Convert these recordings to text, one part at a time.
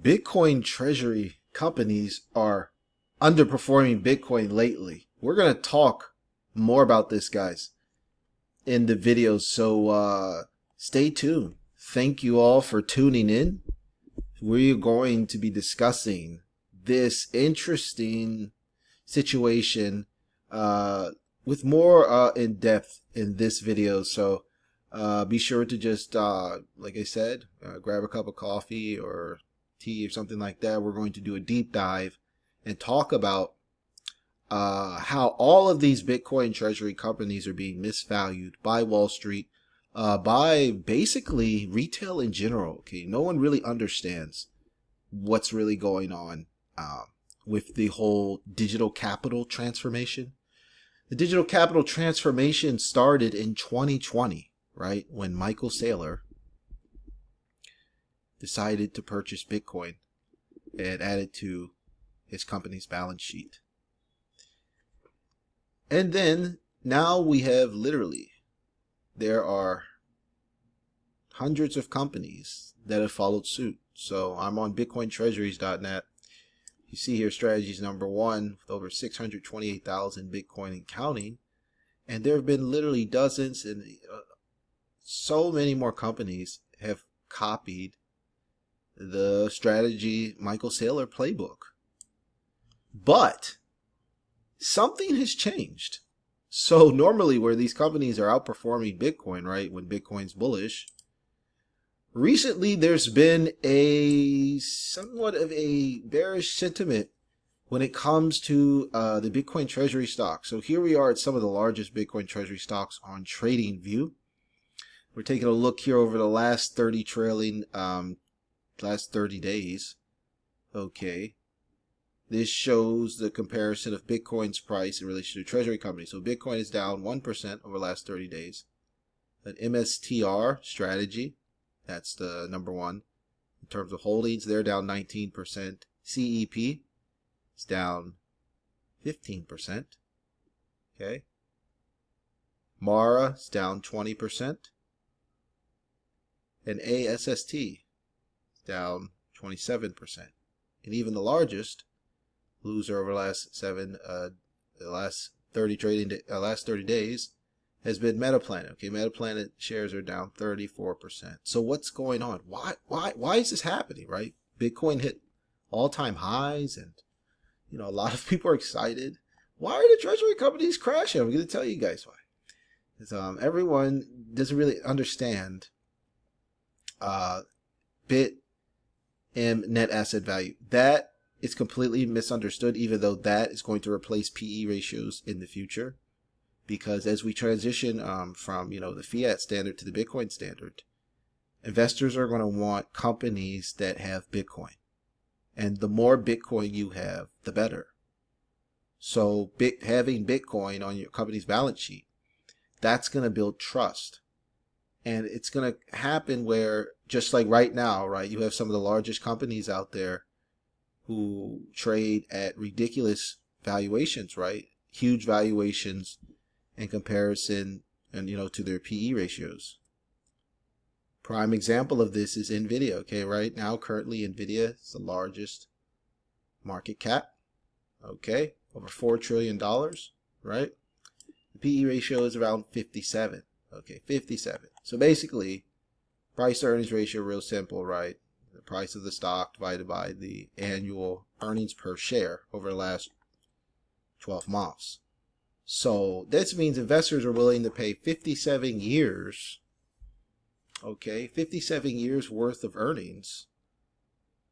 Bitcoin Treasury companies are underperforming Bitcoin lately. We're going to talk more about this, guys, in the videos, so stay tuned. Thank you all for tuning in. We're going to be discussing this interesting situation with more in depth in this video. So be sure to just, like I said, grab a cup of coffee or tea or something like that. We're going to do a deep dive and talk about how all of these Bitcoin Treasury companies are being misvalued by Wall Street, by basically retail in general. Okay, no one really understands what's really going on with the whole digital capital transformation. The digital capital transformation started in 2020, right, when Michael Saylor decided to purchase Bitcoin and add it to his company's balance sheet. And then now we have there are hundreds of companies that have followed suit. So I'm on bitcointreasuries.net. You see here strategies number 1 with over 628,000 Bitcoin and counting. And there have been literally dozens and so many more companies have copied the strategy Michael Saylor playbook. But something has changed. So normally where these companies are outperforming Bitcoin, right, when Bitcoin's bullish, recently there's been a somewhat of a bearish sentiment when it comes to the Bitcoin Treasury stock. So here we are at some of the largest Bitcoin Treasury stocks on TradingView. We're taking a look here over the last 30 days. Okay. This shows the comparison of Bitcoin's price in relation to Treasury companies. So Bitcoin is down 1% over the last 30 days. An MSTR strategy, that's the number 1. In terms of holdings, they're down 19%. CEP is down 15%. Okay. MARA is down 20%. And ASST is down 27%. And even the largest loser over the last 30 days has been Metaplanet. Okay, Metaplanet shares are down 34%. So what's going on? Why is this happening, right? Bitcoin hit all-time highs, and a lot of people are excited. Why are the treasury companies crashing? I'm going to tell you guys why. Because everyone doesn't really understand BIT M net asset value. That is completely misunderstood, even though that is going to replace PE ratios in the future. Because as we transition from the fiat standard to the Bitcoin standard, investors are going to want companies that have Bitcoin. And the more Bitcoin you have, the better. So having Bitcoin on your company's balance sheet, that's going to build trust. And it's going to happen where, just like right now, right, you have some of the largest companies out there who trade at ridiculous valuations, right? Huge valuations in comparison and to their PE ratios. Prime example of this is Nvidia. Okay, right now currently Nvidia is the largest market cap. Okay, over $4 trillion, right? The PE ratio is around 57. Okay, 57. So basically, price to earnings ratio, real simple, right? The price of the stock divided by the annual earnings per share over the last 12 months. So this means investors are willing to pay 57 years, okay, 57 years worth of earnings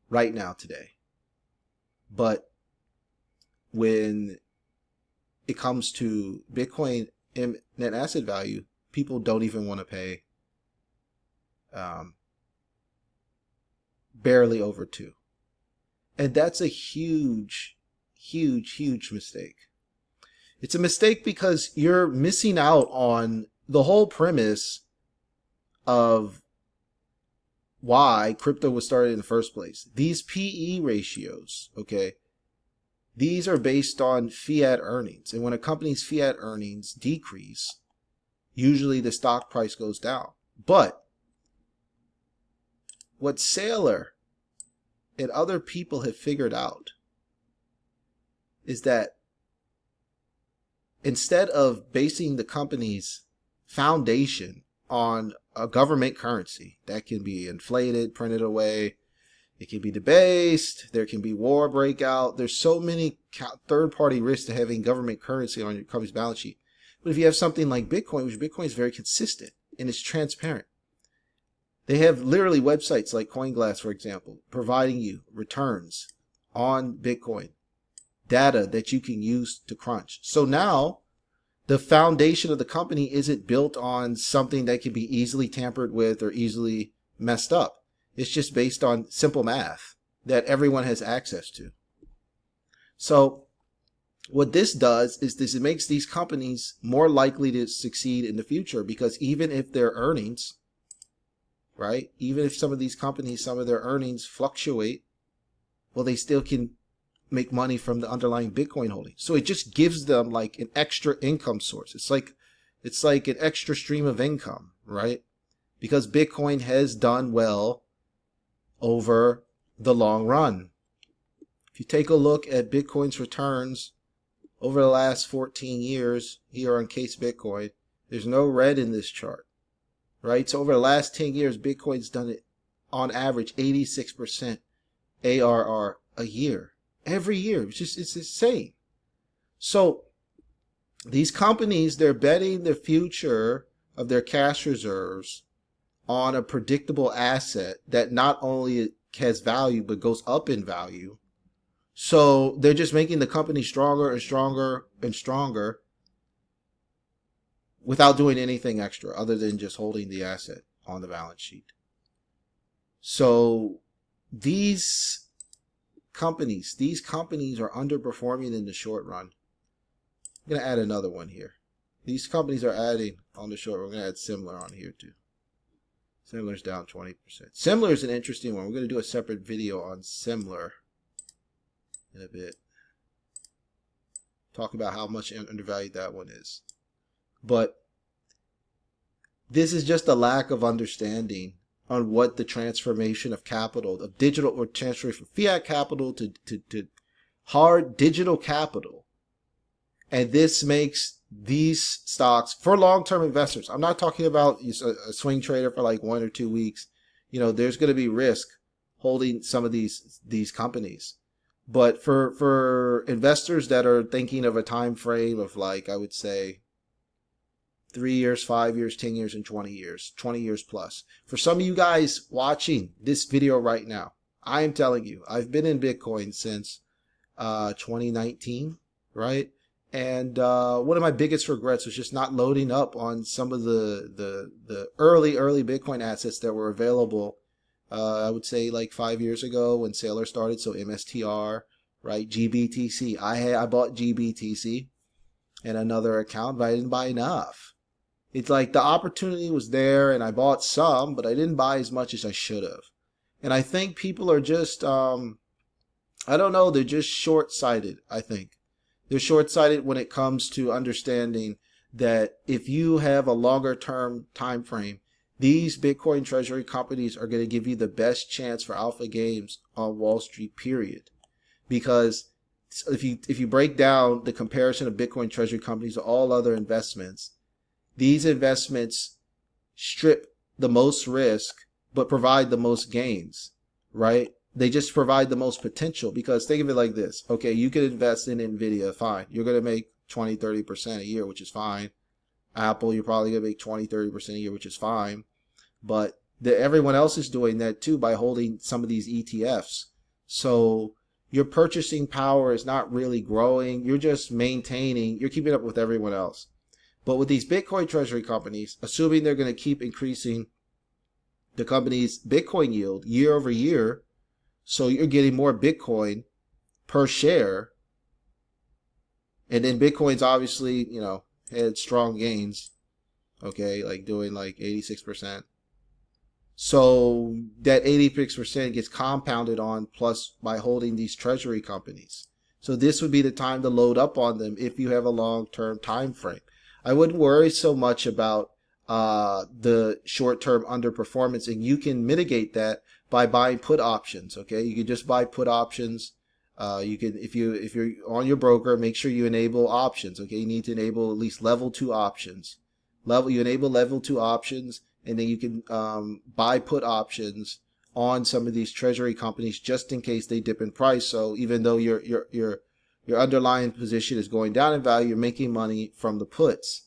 right now today. But when it comes to Bitcoin net asset value, people don't even want to pay barely over 2. And that's a huge mistake. It's a mistake because you're missing out on the whole premise of why crypto was started in the first place. These PE ratios, okay, these are based on fiat earnings. And when a company's fiat earnings decrease, usually the stock price goes down. But what Saylor and other people have figured out is that instead of basing the company's foundation on a government currency that can be inflated, printed away, it can be debased, there can be war breakout. There's so many third-party risks to having government currency on your company's balance sheet. But if you have something like Bitcoin, which Bitcoin is very consistent and it's transparent, they have literally websites like CoinGlass, for example, providing you returns on Bitcoin, data that you can use to crunch. So now the foundation of the company isn't built on something that can be easily tampered with or easily messed up. It's just based on simple math that everyone has access to. So what this does is it makes these companies more likely to succeed in the future, because even if their earnings, right, even if some of these companies, some of their earnings fluctuate, well, they still can make money from the underlying Bitcoin holding. So it just gives them like an extra income source. It's like an extra stream of income, right? Because Bitcoin has done well over the long run. If you take a look at Bitcoin's returns over the last 14 years here on Case Bitcoin, there's no red in this chart, right? So over the last 10 years, Bitcoin's done it on average 86% ARR a year. Every year. It's insane. So these companies, they're betting the future of their cash reserves on a predictable asset that not only has value but goes up in value. So they're just making the company stronger and stronger and stronger without doing anything extra other than just holding the asset on the balance sheet. So these companies are underperforming in the short run. I'm going to add another one here. These companies are adding on the short run. We're going to add Semler on here too. Semler's down 20%. Semler is an interesting one. We're going to do a separate video on Semler in a bit. Talk about how much undervalued that one is. But this is just a lack of understanding on what the transformation of capital, of digital, or transfer from fiat capital to hard digital capital. And this makes these stocks for long-term investors. I'm not talking about a swing trader for like 1 or 2 weeks. You know, there's going to be risk holding some of these companies. But for investors that are thinking of a time frame of, like, I would say 3 years, 5 years, 10 years, and 20 years, 20 years plus. For some of you guys watching this video right now, I am telling you, I've been in Bitcoin since 2019, right? And one of my biggest regrets was just not loading up on some of the early Bitcoin assets that were available. I would say like 5 years ago when Semler started. So MSTR, right? GBTC. I bought GBTC and another account, but I didn't buy enough. It's like the opportunity was there and I bought some, but I didn't buy as much as I should have. And I think people are just, I don't know, they're just short-sighted, I think. They're short-sighted when it comes to understanding that if you have a longer-term time frame, these Bitcoin Treasury companies are going to give you the best chance for alpha gains on Wall Street, period. Because if you break down the comparison of Bitcoin Treasury companies to all other investments, these investments strip the most risk but provide the most gains, right? They just provide the most potential, because think of it like this. Okay, you could invest in NVIDIA, fine. You're going to make 20, 30% a year, which is fine. Apple, you're probably going to make 20, 30% a year, which is fine. But everyone else is doing that too by holding some of these ETFs. So your purchasing power is not really growing. You're just maintaining. You're keeping up with everyone else. But with these Bitcoin Treasury companies, assuming they're going to keep increasing the company's Bitcoin yield year over year, so you're getting more Bitcoin per share. And then Bitcoin's obviously, you know, had strong gains. Okay, like doing like 86%. So that 86% gets compounded on plus by holding these treasury companies. So this would be the time to load up on them if you have a long-term time frame. I wouldn't worry so much about the short-term underperformance, and you can mitigate that by buying put options. Okay, you can just buy put options. You can, if you're on your broker, make sure you enable options. Okay, you need to enable at least level 2 options. You enable level 2 options, and then you can buy put options on some of these treasury companies just in case they dip in price. So even though your underlying position is going down in value, you're making money from the puts.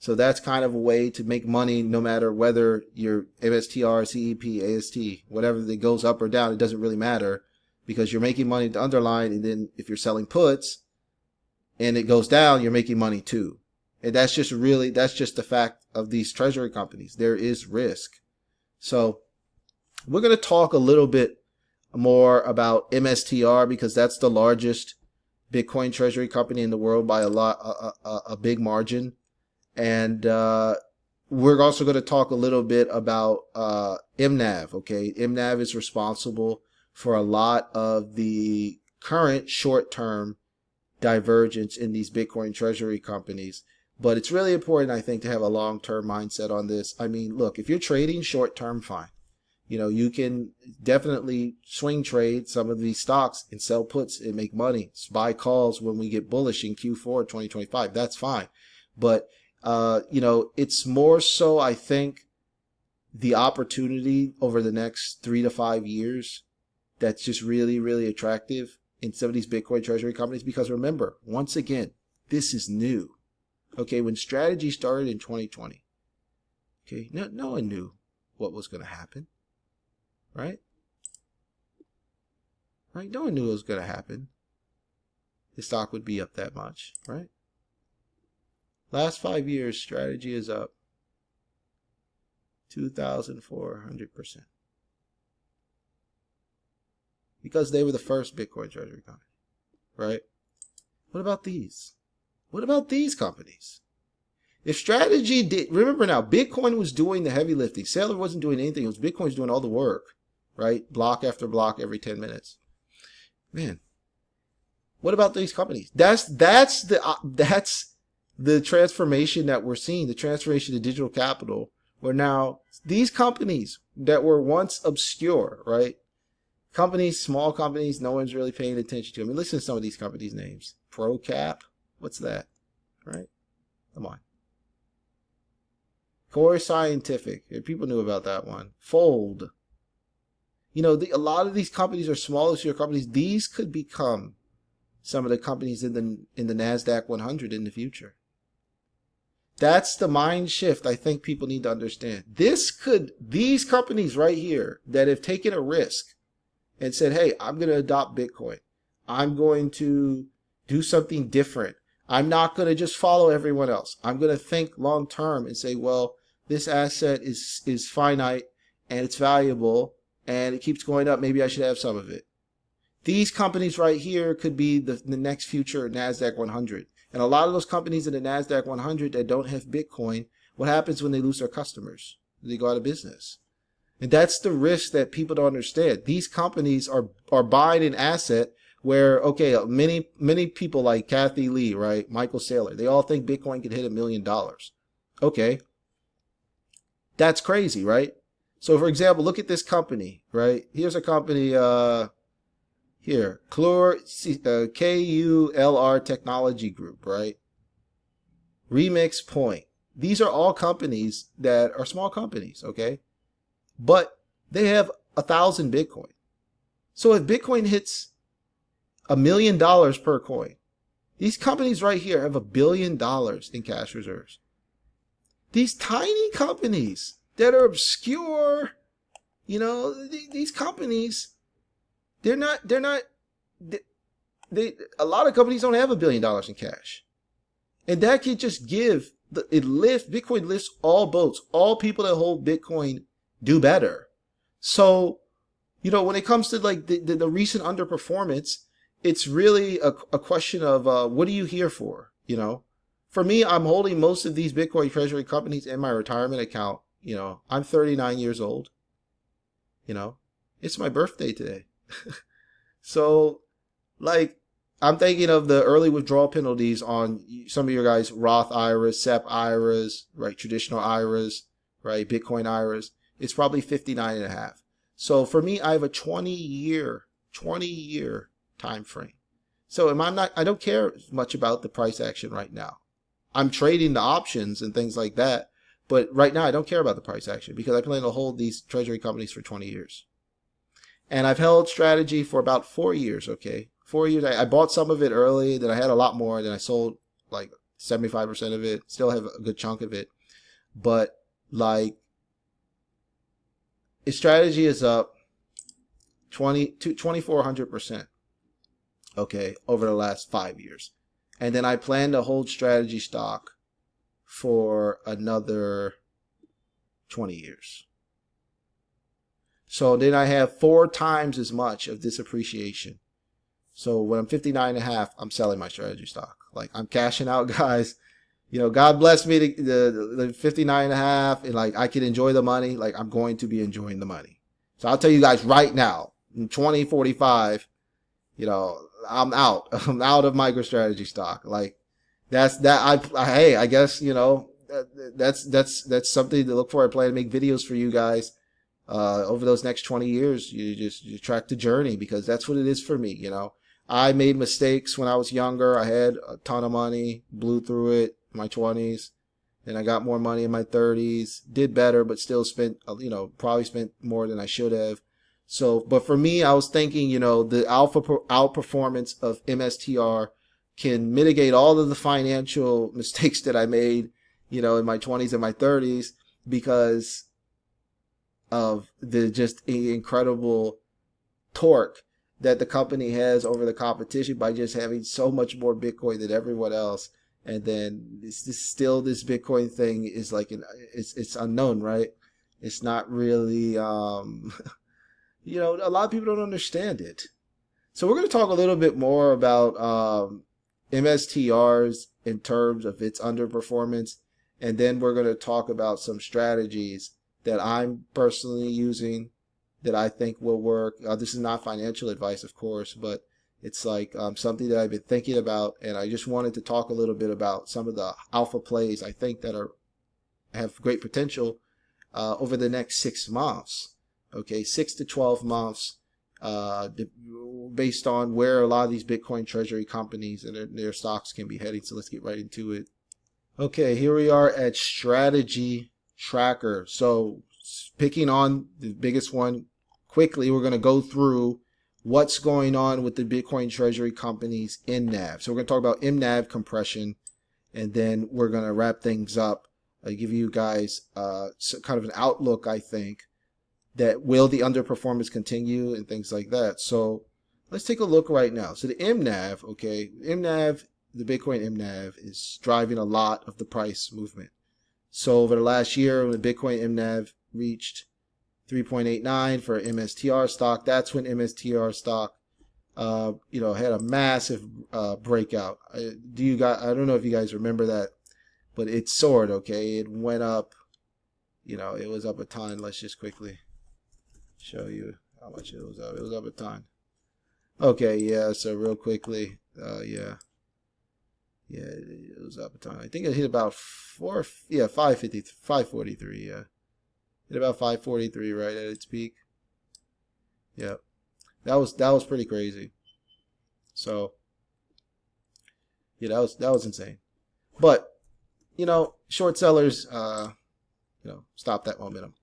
So that's kind of a way to make money no matter whether your MSTR, CEP, AST, whatever that goes up or down, it doesn't really matter because you're making money to underline. And then if you're selling puts and it goes down, you're making money too. And that's just the fact of these treasury companies. There is risk. So we're going to talk a little bit more about MSTR because that's the largest Bitcoin treasury company in the world by a big margin. And we're also going to talk a little bit about MNAV. Okay, MNAV is responsible for a lot of the current short-term divergence in these Bitcoin treasury companies. But it's really important, I think, to have a long-term mindset on this. I mean, look, if you're trading short-term, fine. You know, you can definitely swing trade some of these stocks and sell puts and make money. Buy calls when we get bullish in Q4 2025. That's fine. But, you know, it's more so, I think, the opportunity over the next 3 to 5 years that's just really, really attractive in some of these Bitcoin treasury companies. Because remember, once again, this is new. Okay, when strategy started in 2020, okay, no one knew what was going to happen, right? Right? No one knew what was going to happen. The stock would be up that much, right? Last 5 years, strategy is up 2,400%. Because they were the first Bitcoin treasury company, right? What about these? What about these companies? If strategy did, remember now, Bitcoin was doing the heavy lifting. Semler wasn't doing anything. It was Bitcoin was doing all the work, right? Block after block every 10 minutes. Man, what about these companies? That's the transformation that we're seeing, the transformation to digital capital, where now these companies that were once obscure, right? Companies, small companies, no one's really paying attention to. I mean, listen to some of these companies' names. ProCap. What's that? Right? Come on. Semler Scientific. People knew about that one. Fold. You know, a lot of these companies are small companies. These could become some of the companies in the NASDAQ 100 in the future. That's the mind shift I think people need to understand. These companies right here that have taken a risk and said, hey, I'm going to adopt Bitcoin. I'm going to do something different. I'm not going to just follow everyone else. I'm going to think long term and say, well, this asset is finite and it's valuable and it keeps going up. Maybe I should have some of it. These companies right here could be the next future NASDAQ 100. And a lot of those companies in the NASDAQ 100 that don't have Bitcoin, what happens when they lose their customers? They go out of business. And that's the risk that people don't understand. These companies are buying an asset where, okay, many people like Kathy Lee, right, Michael Saylor, they all think Bitcoin could hit $1 million. Okay, that's crazy, right? So, for example, look at this company, right? Here's a company here, KULR Technology Group, right? Remix Point. These are all companies that are small companies, okay? But they have 1,000 Bitcoin. So if Bitcoin hits $1 million per coin, these companies right here have $1 billion in cash reserves. These tiny companies that are obscure, you know, these companies, a lot of companies don't have $1 billion in cash. And that could just Bitcoin lifts all boats. All people that hold Bitcoin do better. So, you know, when it comes to like the recent underperformance, it's really a question of what are you here for? You know, for me, I'm holding most of these Bitcoin treasury companies in my retirement account. You know, I'm 39 years old. You know, it's my birthday today. So, like, I'm thinking of the early withdrawal penalties on some of your guys' Roth IRAs, SEP IRAs, right? Traditional IRAs, right? Bitcoin IRAs. It's probably 59.5. So for me, I have a 20-year time frame. So I don't care much about the price action right now. I'm trading the options and things like that. But right now, I don't care about the price action because I plan to hold these treasury companies for 20 years. And I've held strategy for about 4 years, okay? 4 years. I bought some of it early, then I had a lot more, then I sold like 75% of it, still have a good chunk of it. But like, its strategy is up 2,400%, okay, over the last 5 years. And then I plan to hold strategy stock for another 20 years. So then I have 4 times as much of this appreciation. So when I'm 59.5, I'm selling my strategy stock. Like, I'm cashing out, guys. You know, God bless me the 59.5, and like I can enjoy the money. Like, I'm going to be enjoying the money. So I'll tell you guys right now, in 2045, you know, I'm out. I'm out of MicroStrategy stock. Like, that's that. Hey, I guess, you know, that's something to look for. I plan to make videos for you guys over those next 20 years. You track the journey, because that's what it is for me. You know, I made mistakes when I was younger. I had a ton of money, blew through it in my 20s. Then I got more money in my 30s, did better, but still spent, you know, probably spent more than I should have. So, but for me, I was thinking, you know, the outperformance of MSTR can mitigate all of the financial mistakes that I made, you know, in my 20s and my 30s, because of the just incredible torque that the company has over the competition by just having so much more Bitcoin than everyone else. And then this Bitcoin thing is like, it's unknown, right? It's not really, you know, a lot of people don't understand it. So we're going to talk a little bit more about MSTRs in terms of its underperformance. And then we're going to talk about some strategies that I'm personally using that I think will work. This is not financial advice, of course, but it's like something that I've been thinking about. And I just wanted to talk a little bit about some of the alpha plays I think that have great potential over the next 6 months. Okay, 6 to 12 months, based on where a lot of these Bitcoin Treasury companies and their stocks can be heading. So let's get right into it. Okay, here we are at Strategy Tracker. So picking on the biggest one quickly, we're going to go through what's going on with the Bitcoin Treasury Companies MNAV. So we're going to talk about MNAV compression, and then we're going to wrap things up. I'll give you guys kind of an outlook, I think, that will the underperformance continue and things like that. So let's take a look right now. So the MNAV, okay, MNAV, the Bitcoin MNAV is driving a lot of the price movement. So over the last year, when the Bitcoin MNAV reached 3.89 for MSTR stock, that's when MSTR stock, you know, had a massive breakout. I don't know if you guys remember that, but it soared. Okay, it went up. You know, it was up a ton. Let's just quickly show you how much it was up. It was up a ton. Okay, yeah. So real quickly, yeah, it was up a ton. I think it hit about 543. Yeah, hit about 543 right at its peak. Yeah, that was pretty crazy. So yeah, that was insane. But you know, short sellers, you know, stop that momentum.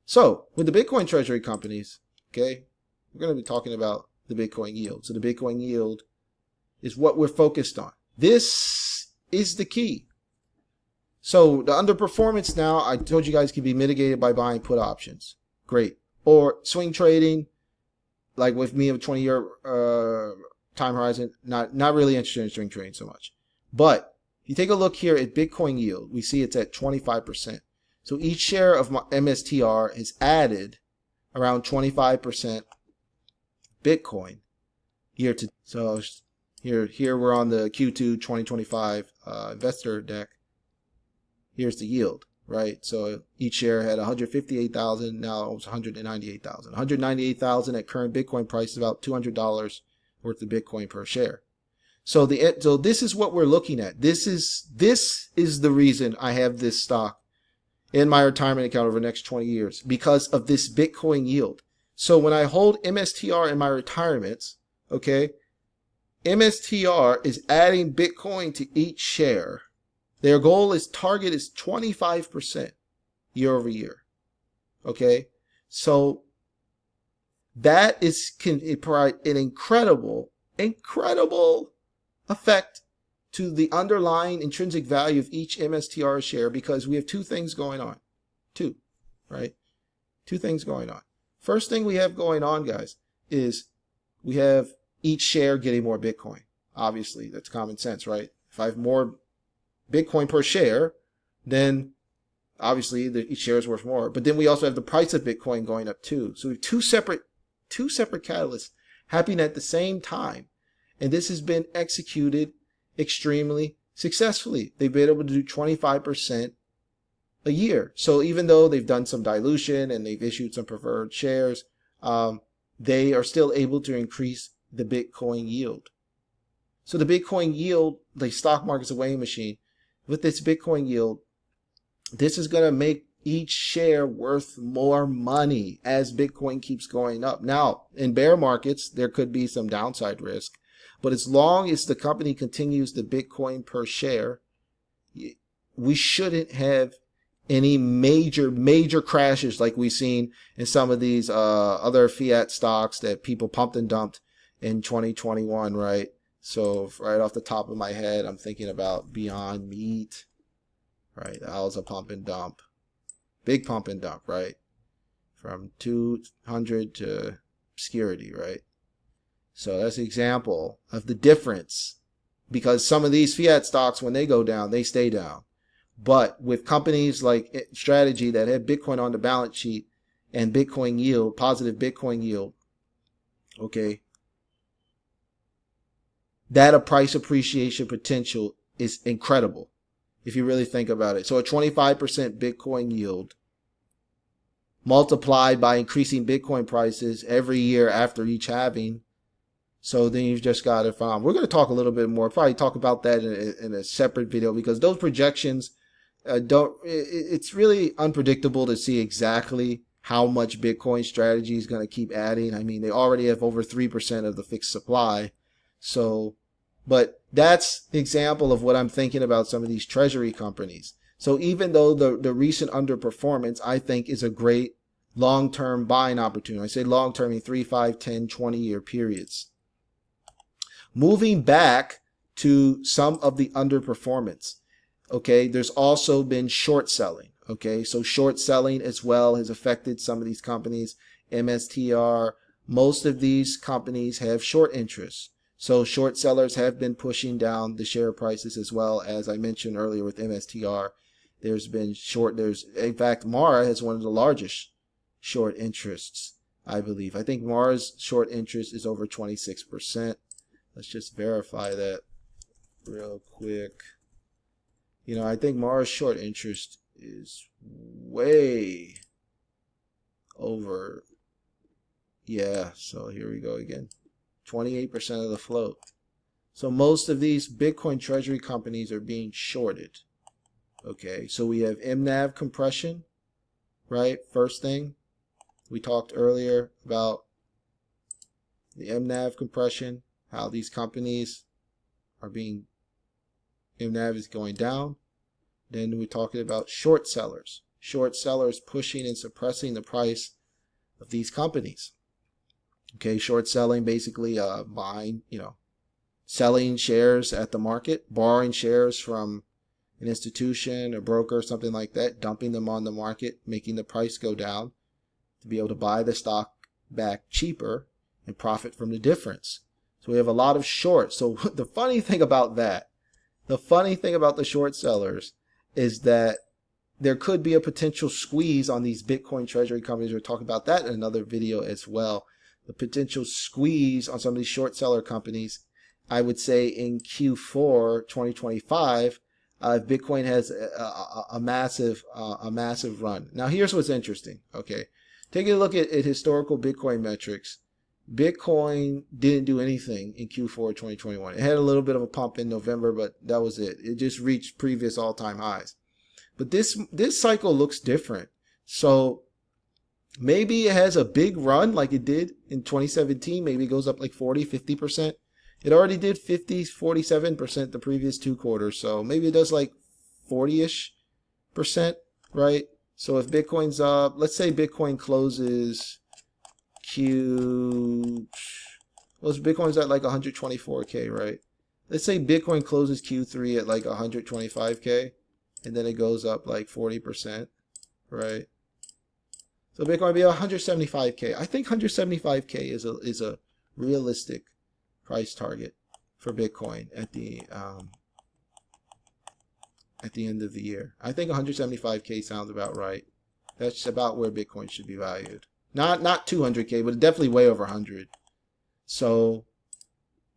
So with the Bitcoin Treasury companies, okay, we're going to be talking about the Bitcoin yield. So the Bitcoin yield is what we're focused on. This is the key. So the underperformance now, I told you guys, can be mitigated by buying put options. Great. Or swing trading, like with me, of a 20-year time horizon, not really interested in swing trading so much. But if you take a look here at Bitcoin yield, we see it's at 25%. So each share of my MSTR is added around 25% Bitcoin year to. So here we're on the Q2 2025 investor deck. Here's the yield, right? So each share had 158,000, now it's 198,000. 198,000 at current Bitcoin price is about $200 worth of Bitcoin per share. So this is what we're looking at. This is the reason I have this stock in my retirement account over the next 20 years, because of this Bitcoin yield. So when I hold MSTR in my retirements, okay, MSTR is adding Bitcoin to each share. Their goal is target is 25% year over year. Okay, so that is can provide an incredible effect to the underlying intrinsic value of each MSTR share, because we have two things going on. Two, right? Two things going on. First thing we have going on, guys, is we have each share getting more Bitcoin. Obviously, that's common sense, right? If I have more Bitcoin per share, then obviously each share is worth more. But then we also have the price of Bitcoin going up too. So we have two separate catalysts happening at the same time. And this has been executed extremely successfully. They've been able to do 25% a year. So even though they've done some dilution and they've issued some preferred shares, they are still able to increase the Bitcoin yield. So the Bitcoin yield, the stock market's a weighing machine. With this Bitcoin yield, this is going to make each share worth more money as Bitcoin keeps going up. Now, in bear markets, there could be some downside risk, but as long as the company continues the Bitcoin per share, we shouldn't have any major crashes like we've seen in some of these other fiat stocks that people pumped and dumped in 2021, right? So right off the top of my head, I'm thinking about Beyond Meat, right? That was a pump and dump, big pump and dump, right? From 200 to obscurity, right? So that's an example of the difference, because some of these fiat stocks, when they go down, they stay down. But with companies like Strategy that have Bitcoin on the balance sheet and Bitcoin yield, positive Bitcoin yield, okay, that a price appreciation potential is incredible if you really think about it. So a 25% Bitcoin yield multiplied by increasing Bitcoin prices every year after each halving. So then you've just got to find. We're going to talk a little bit more, probably talk about that in a separate video, because those projections it's really unpredictable to see exactly how much Bitcoin Strategy is going to keep adding. I mean, they already have over 3% of the fixed supply. So, but that's the example of what I'm thinking about some of these treasury companies. So even though the recent underperformance, I think, is a great long-term buying opportunity. I say long-term in 3, 5, 10, 20-year periods. Moving back to some of the underperformance. Okay, there's also been short selling. Okay, so short selling as well has affected some of these companies. MSTR, most of these companies have short interests. So short sellers have been pushing down the share prices as well. As I mentioned earlier with MSTR, there's been in fact, Mara has one of the largest short interests, I believe. I think Mara's short interest is over 26%. Let's just verify that real quick. You know, I think Mara's short interest is way over. Yeah, so here we go again. 28% of the float. So most of these Bitcoin Treasury companies are being shorted. Okay, so we have MNAV compression, right? First thing, we talked earlier about the MNAV compression, how these companies are being, MNAV is going down. Then we're talking about short sellers. Short sellers pushing and suppressing the price of these companies. Okay, short selling basically buying, selling shares at the market, borrowing shares from an institution, a broker, something like that, dumping them on the market, making the price go down to be able to buy the stock back cheaper and profit from the difference. So we have a lot of shorts. So the funny thing about that, the funny thing about the short sellers is that there could be a potential squeeze on these Bitcoin Treasury companies. We'll talk about that in another video as well. The potential squeeze on some of these short seller companies, I would say in Q4 2025, if Bitcoin has a massive run. Now here's what's interesting. Okay, taking a look at historical Bitcoin metrics. Bitcoin didn't do anything in Q4 2021. It had a little bit of a pump in November, but that was it. It just reached previous all-time highs. But this cycle looks different. So Maybe it has a big run like it did in 2017. Maybe it goes up like 40, 50%. It already did 50, 47% the previous 2 quarters. So maybe it does like 40-ish percent, right? So if Bitcoin's up, let's say Bitcoin closes Bitcoin's at like 124K, right? Let's say Bitcoin closes Q3 at like 125K, and then it goes up like 40%, right? So Bitcoin would be 175K. I think 175K is a realistic price target for Bitcoin at the end of the year. I think 175K sounds about right. That's about where Bitcoin should be valued. Not 200K, but definitely way over 100. So,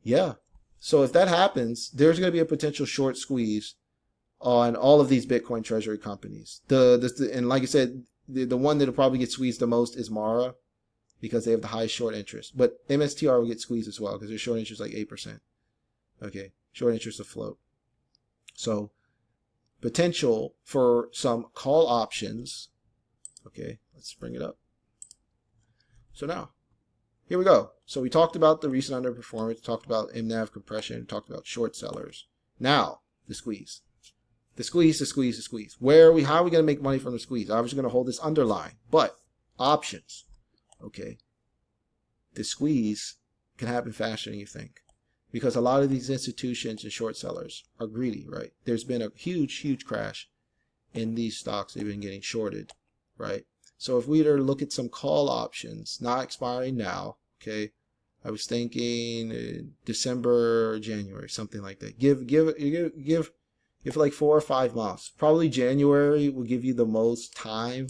yeah. So if that happens, there's going to be a potential short squeeze on all of these Bitcoin Treasury companies. And like I said, the one that'll probably get squeezed the most is Mara, because they have the highest short interest. But MSTR will get squeezed as well because their short interest is like 8%. Okay, short interest afloat. So potential for some call options. Okay, let's bring it up. So now, here we go. So we talked about the recent underperformance, talked about MNAV compression, talked about short sellers. Now, the squeeze. The squeeze. How are we going to make money from the squeeze? I'm just going to hold this underline. But, options. Okay. The squeeze can happen faster than you think. Because a lot of these institutions and short sellers are greedy, right? There's been a huge crash in these stocks. They've been getting shorted, right? So if we were to look at some call options, not expiring now, okay, I was thinking December or January, something like that. Give like 4 or 5 months. Probably January will give you the most time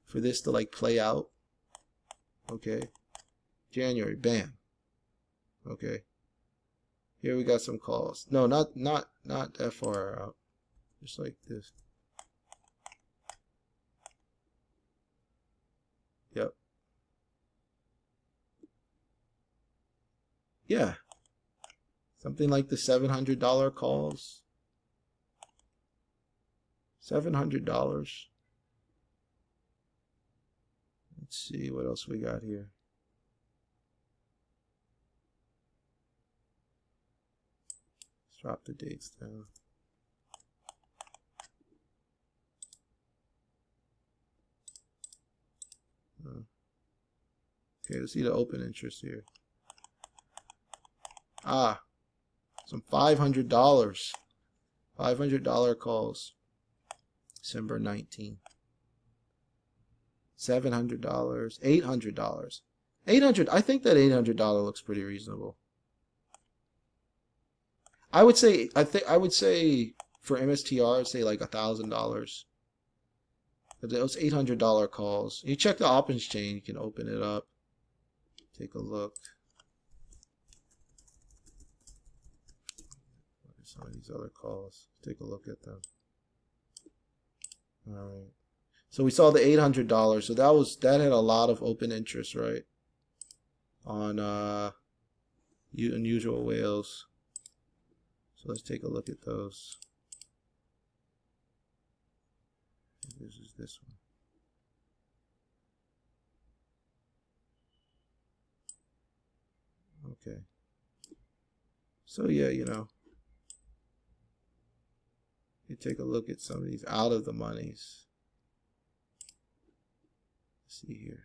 for this to like play out. Okay, January, bam. Okay, here we got some calls. No, not that far out. Just like this. Yep. Yeah. Something like the $700 calls. $700. Let's see what else we got here. Let's drop the dates down. Okay, let's see the open interest here. Some $500. $500 calls. December 19th. $700. $800. I think that $800 looks pretty reasonable. I would say for MSTR, say like $1,000. Those $800 calls. You check the options chain, you can open it up. Take a look. Some of these other calls. Take a look at them. All right. So we saw the $800. So that had a lot of open interest, right? On unusual whales. So let's take a look at those. This is this one. Okay. So yeah, you take a look at some of these out of the monies. Let's see here.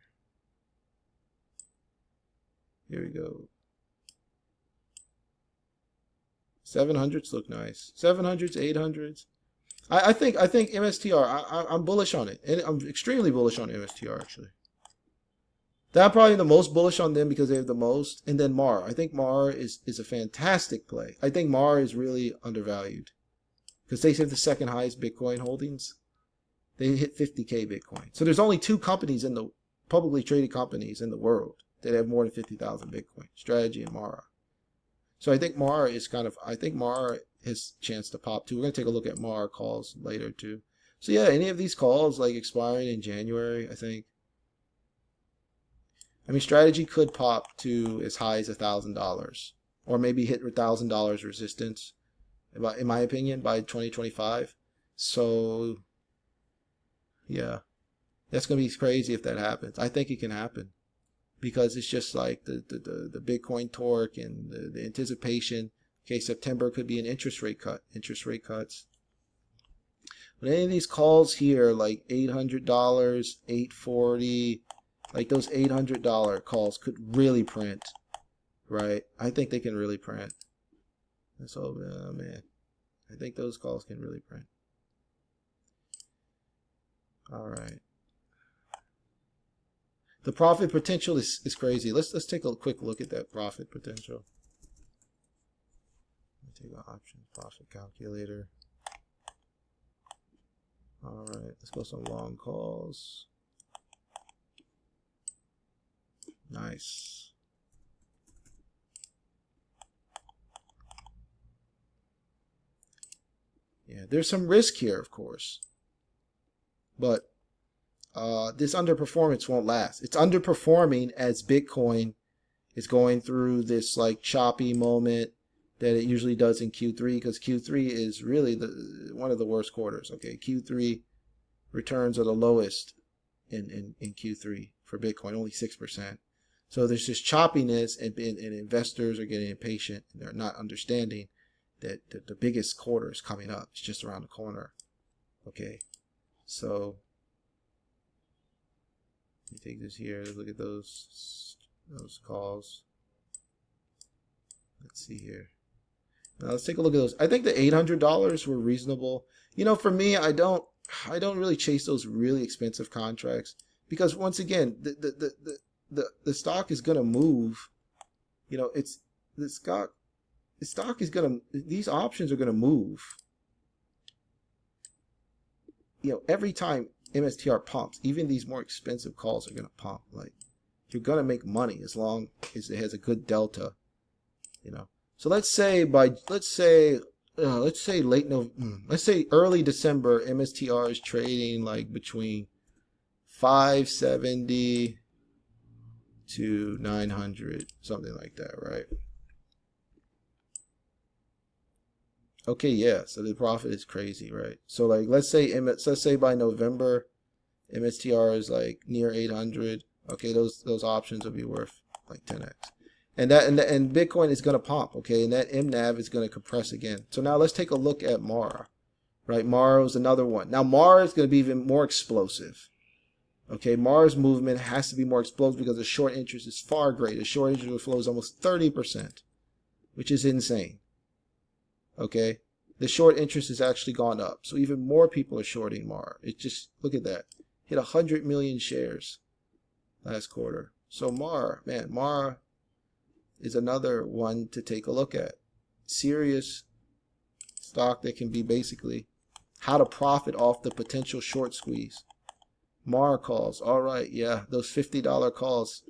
Here we go. 700s look nice. 700s, 800s. I think MSTR. I'm bullish on it, and I'm extremely bullish on MSTR actually. I'm probably the most bullish on them because they have the most, and then MAR. I think MAR is a fantastic play. I think MAR is really undervalued because they have the second highest Bitcoin holdings. They hit 50K Bitcoin. So there's only 2 companies in the publicly traded companies in the world that have more than 50,000 Bitcoin. Strategy and Mara. So I think Mara has a chance to pop too. We're going to take a look at Mara calls later too. So yeah, any of these calls like expiring in January, I think. I mean, strategy could pop to as high as $1,000 or maybe hit $1,000 resistance, in my opinion, by 2025. So yeah, That's going to be crazy if that happens. I think it can happen because it's just like the Bitcoin torque and the anticipation. Okay, September could be an interest rate cut. Interest rate cuts. But any of these calls here, like $800, $840, like those $800 calls could really print, right? I think they can really print. That's all, man. I think those calls can really print. All right. The profit potential is crazy. Let's take a quick look at that profit potential. Take an option profit calculator. All right, let's go some long calls. Nice. Yeah, there's some risk here, of course, but this underperformance won't last. It's underperforming as Bitcoin is going through this like choppy moment that it usually does in Q3, because Q3 is really one of the worst quarters. Okay, Q3 returns are the lowest in Q3 for Bitcoin, only 6%. So there's this choppiness, and investors are getting impatient, and they're not understanding that the biggest quarter is coming up. It's just around the corner. Okay, so let me take this here. Look at those calls. Let's see here. Now let's take a look at those. I think the $800 were reasonable. You know, for me, I don't really chase those really expensive contracts, because once again, the stock is gonna move. You know, the stock is gonna, these options are gonna move. You know, every time MSTR pumps, even these more expensive calls are gonna pump. Like, you're gonna make money as long as it has a good delta. You know. So let's say early December, MSTR is trading like between 570 to 900, something like that, right? Okay, yeah. So the profit is crazy, right? So like let's say by November, MSTR is like near 800. Okay, those options will be worth like 10x. And Bitcoin is going to pump, okay? And that MNAV is going to compress again. So now let's take a look at Mara, right? Mara is another one. Now Mara is going to be even more explosive, okay? Mara's movement has to be more explosive because the short interest is far greater. Short interest flow is almost 30%, which is insane, okay? The short interest has actually gone up. So even more people are shorting Mara. It just, look at that. Hit 100 million shares last quarter. So Mara, man, Mara is another one to take a look at. Serious stock that can be basically how to profit off the potential short squeeze. Mara calls. All right, yeah, those $50 calls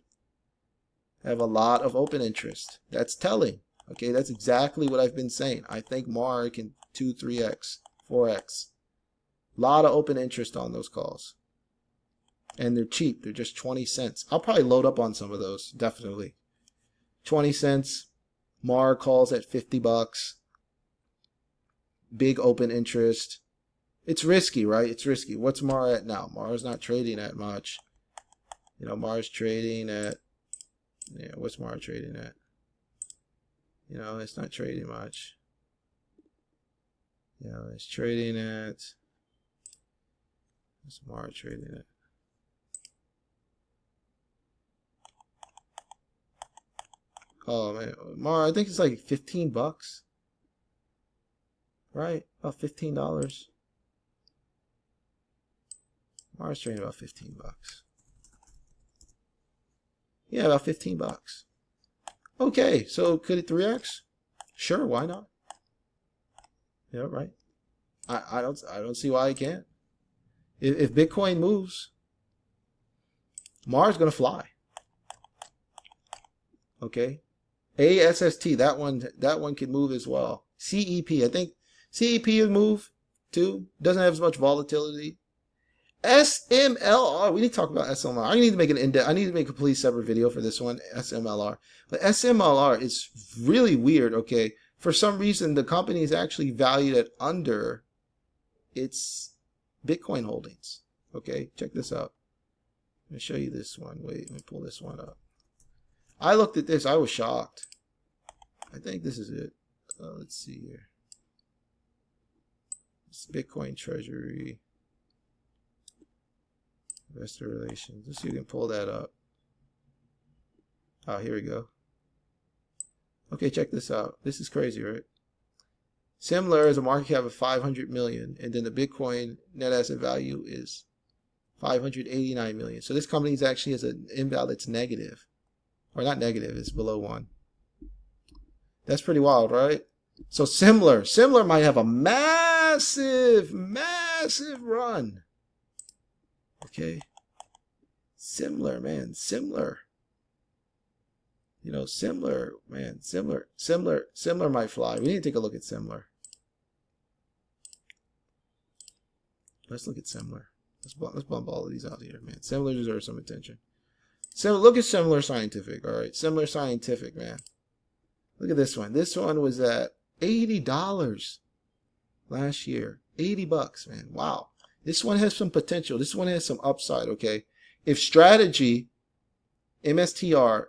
have a lot of open interest. That's telling. Okay, that's exactly what I've been saying. I think Mara can 2, 3x, 4x. A lot of open interest on those calls. And they're cheap. They're just 20 cents. I'll probably load up on some of those, definitely. 20 cents. Mara calls at $50. Big open interest. It's risky, right? It's risky. What's Mara at now? Mara's not trading at much. You know, Mara's trading at, yeah, what's Mara trading at? You know, it's not trading much. You know, it's trading at, what's Mara trading at? Oh man, Mara, I think it's like $15, right? About $15. Mara's trading about $15. Yeah, about $15. Okay, so could it 3x? Sure, why not? Yeah, right. I don't see why it can't. If Bitcoin moves, Mara's gonna fly. Okay. ASST, that one can move as well. CEP, I think CEP will move too. Doesn't have as much volatility. SMLR, we need to talk about SMLR. I need to make I need to make a complete separate video for this one, SMLR. But SMLR is really weird, okay? For some reason, the company is actually valued at under its Bitcoin holdings. Okay, check this out. Let me show you this one. Wait, let me pull this one up. I looked at this. I was shocked. I think this is it. Let's see here. It's Bitcoin Treasury. Investor Relations. Let's see if you can pull that up. Oh, here we go. Okay, check this out. This is crazy, right? Semler has a market cap of 500 million, and then the Bitcoin net asset value is 589 million. So this company actually has an inval that's negative. Or not negative, it's below 1. That's pretty wild, right? So Semler might have a massive run. Okay. Semler, man, Semler. You know, Semler, man, Semler might fly. We need to take a look at Semler. Let's look at Semler. Let's bump all of these out here, man. Semler deserves some attention. Look at Semler Scientific, all right? Semler Scientific, man. Look at this one. This one was at $80 last year. 80 bucks, man. Wow. This one has some potential. This one has some upside, okay? If strategy, MSTR,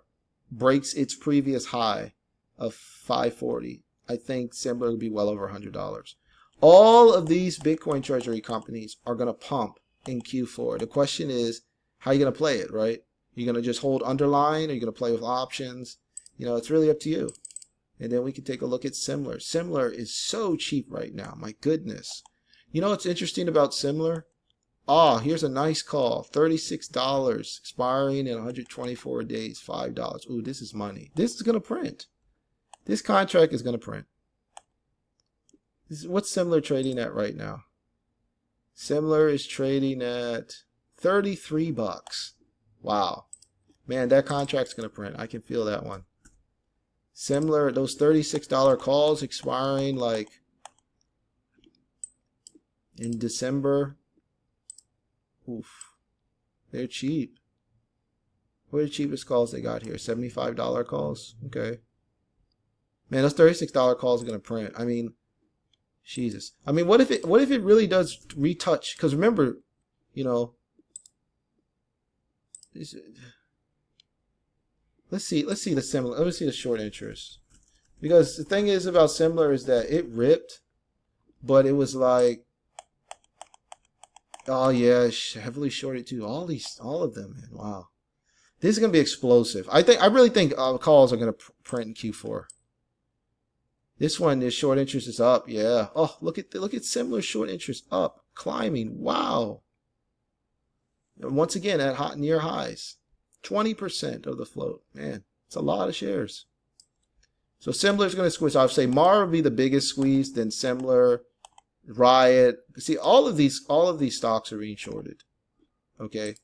breaks its previous high of 540, I think Semler will be well over $100. All of these Bitcoin Treasury companies are going to pump in Q4. The question is, how are you going to play it, right? You're going to just hold underline, or you're going to play with options? You know, it's really up to you. And then we can take a look at Semler. Semler is so cheap right now. My goodness. You know what's interesting about Semler? Ah, here's a nice call. $36, expiring in 124 days, $5. Ooh, this is money. This is going to print. This contract is going to print. What's Semler trading at right now? Semler is trading at 33 bucks. Wow. Man, that contract's going to print. I can feel that one. Semler, those $36 calls expiring like in December. Oof. They're cheap. What are the cheapest calls they got here? $75 calls? Okay. Man, those $36 calls are going to print. I mean, Jesus. I mean, what if it really does retouch? Because remember, you know, let's see the Semler. Let's see the short interest. Because the thing is about Semler is that it ripped, but it was like, oh yeah, heavily shorted too. All of them, man. Wow, this is gonna be explosive. I really think calls are gonna print in Q4. This one, the short interest is up. Yeah. Oh, look at Semler short interest up, climbing. Wow. And once again at near highs, 20% of the float. Man, it's a lot of shares. So Semler is gonna squeeze. I would say Mar would be the biggest squeeze, then Semler. Riot. See, all of these stocks are being shorted. Okay.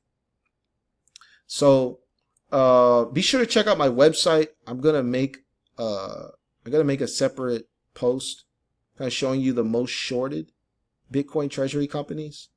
So be sure to check out my website. I'm gonna make a separate post kind of showing you the most shorted Bitcoin Treasury companies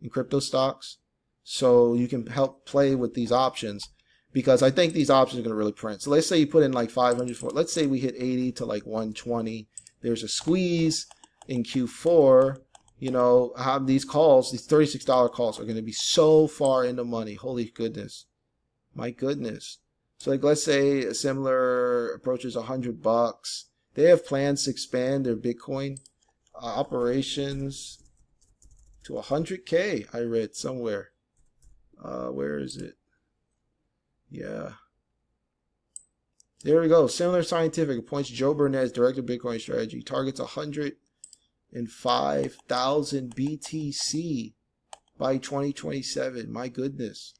and crypto stocks, so you can help play with these options, because I think these options are going to really print. So let's say you put in like 500 for it. Let's say we hit 80 to like 120. There's a squeeze in Q4. You know, how these calls, these $36 calls, are going to be so far in the money. Holy goodness. My goodness. So like, let's say Semler approaches $100. They have plans to expand their Bitcoin operations to 100K. I read somewhere. Where is it? Yeah. There we go. Semler Scientific appoints Joe Burnett as Director of Bitcoin Strategy. Targets 105,000 BTC by 2027. My goodness.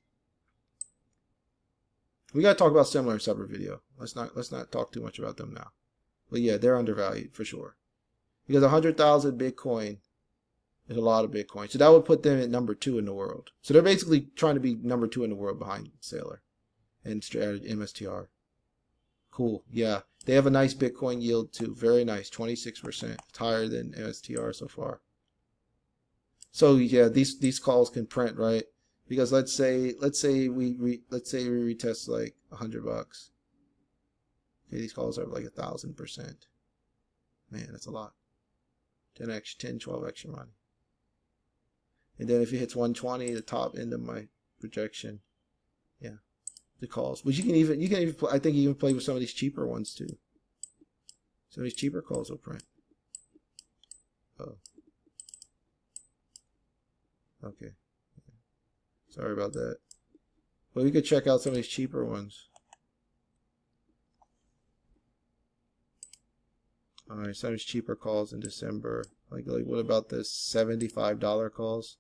We got to talk about Semler in a separate video. Let's not talk too much about them now. But yeah, they're undervalued for sure. Because 100,000 Bitcoin is a lot of Bitcoin. So that would put them at number 2 in the world. So they're basically trying to be number 2 in the world behind Semler and MSTR. Cool. Yeah. They have a nice Bitcoin yield too. Very nice. 26%. It's higher than MSTR so far. So yeah, these calls can print, right? Because let's say we retest like $100. Okay, these calls are like 1,000%. Man, that's a lot. 10, 12 extra money. And then if it hits 120, the top end of my projection, Yeah, the calls. But you can even I think you can play with some of these cheaper ones too. Some of these cheaper calls will print. Oh. Okay. Sorry about that. But we could check out some of these cheaper ones. All right, some of these cheaper calls in December. Like what about the $75 calls?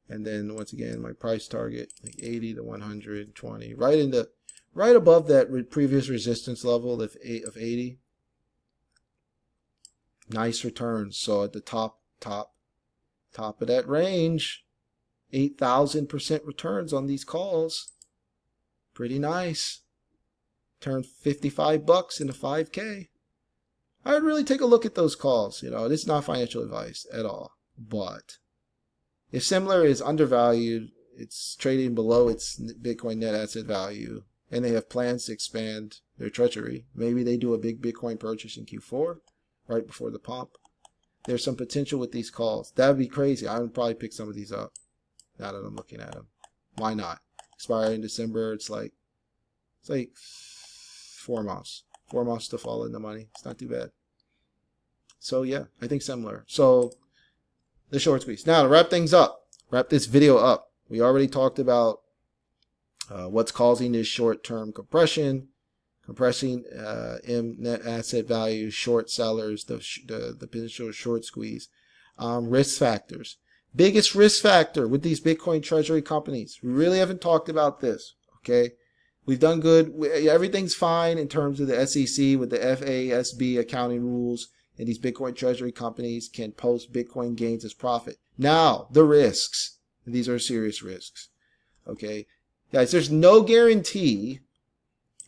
And then once again, my price target, like 80 to 120, right above that previous resistance level of 80. Nice returns. So at the top of that range, 8,000% returns on these calls. Pretty nice. Turned 55 bucks into 5K. I would really take a look at those calls. You know, it's not financial advice at all. But if Semler is undervalued, it's trading below its Bitcoin net asset value, and they have plans to expand their treasury. Maybe they do a big Bitcoin purchase in Q4, right before the pump. There's some potential with these calls. That would be crazy. I would probably pick some of these up now that I'm looking at them. Why not? Expire in December. It's like 4 months. 4 months to fall in the money. It's not too bad. So yeah, I think Semler. So the short squeeze. Now to wrap things up, wrap this video up. We already talked about what's causing this short-term compression, compressing net asset value, short sellers, the potential short squeeze. Risk factors. Biggest risk factor with these Bitcoin Treasury companies. We really haven't talked about this. Okay, we've done good. Everything's fine in terms of the SEC with the FASB accounting rules, and these Bitcoin Treasury companies can post Bitcoin gains as profit. Now, the risks. These are serious risks. Okay, guys, there's no guarantee,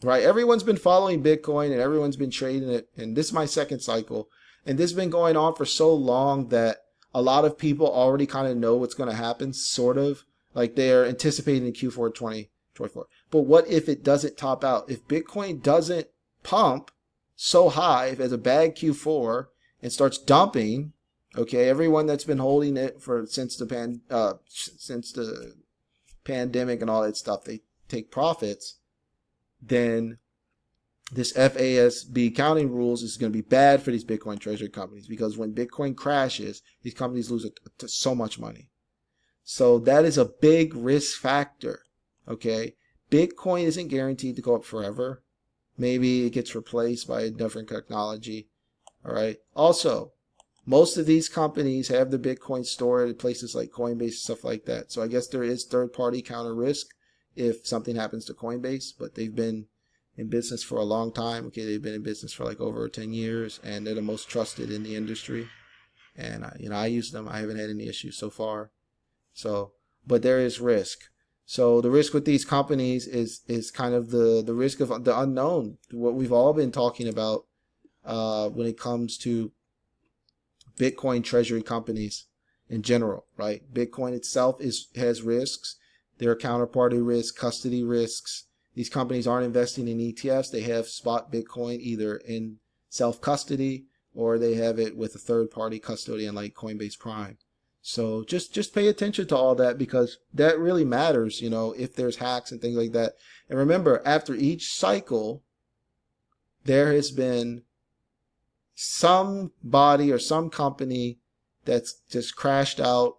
right? Everyone's been following Bitcoin and everyone's been trading it, and this is my second cycle, and this has been going on for so long that a lot of people already kind of know what's going to happen, sort of, like they're anticipating in Q4 2024. But what if it doesn't top out? If Bitcoin doesn't pump so high as a bad Q4 and starts dumping, okay, everyone that's been holding it since the pandemic and all that stuff, they take profits, then this FASB accounting rules is going to be bad for these Bitcoin Treasury companies, because when Bitcoin crashes, these companies lose so much money. So that is a big risk factor. Okay, Bitcoin isn't guaranteed to go up forever. Maybe it gets replaced by a different technology. All right. Also, most of these companies have their Bitcoin stored at places like Coinbase and stuff like that. So I guess there is third-party counter risk if something happens to Coinbase, but they've been in business for a long time. Okay, they've been in business for like over 10 years, and they're the most trusted in the industry. And I use them. I haven't had any issues so far. So, but there is risk. So the risk with these companies is kind of the risk of the unknown, what we've all been talking about when it comes to Bitcoin Treasury companies in general, right? Bitcoin itself has risks. There are counterparty risks, custody risks. These companies aren't investing in ETFs. They have spot Bitcoin either in self-custody or they have it with a third-party custodian like Coinbase Prime. So just pay attention to all that, because that really matters, if there's hacks and things like that. And remember, after each cycle, there has been somebody or some company that's just crashed out,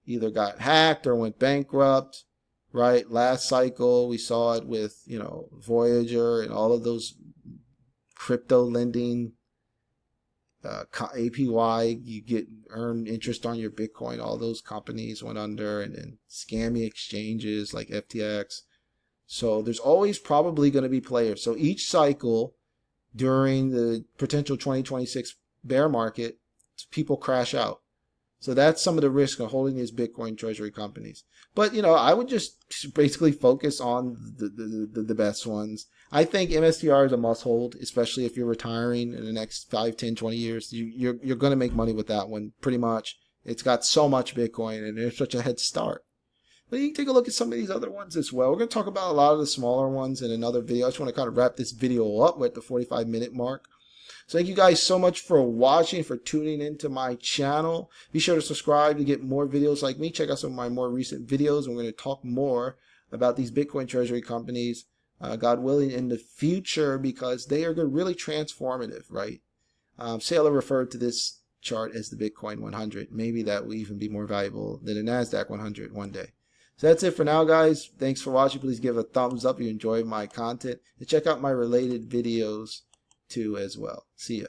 either got hacked or went bankrupt, right? Last cycle, we saw it with, Voyager and all of those crypto lending, APY, you earn interest on your Bitcoin. All those companies went under, and then scammy exchanges like FTX. So there's always probably going to be players. So each cycle during the potential 2026 bear market, people crash out. So that's some of the risk of holding these Bitcoin Treasury companies. But, I would just basically focus on the best ones. I think MSTR is a must hold, especially if you're retiring in the next 5, 10, 20 years. You're going to make money with that one, pretty much. It's got so much Bitcoin, and there's such a head start. But you can take a look at some of these other ones as well. We're going to talk about a lot of the smaller ones in another video. I just want to kind of wrap this video up. We're at the 45-minute mark. So thank you guys so much for watching, for tuning into my channel. Be sure to subscribe to get more videos like me. Check out some of my more recent videos. We're going to talk more about these Bitcoin Treasury companies, God willing, in the future, because they are really transformative, right? Semler referred to this chart as the Bitcoin 100. Maybe that will even be more valuable than the NASDAQ 100 one day. So that's it for now, guys. Thanks for watching. Please give a thumbs up if you enjoy my content, and check out my related videos too as well. See ya.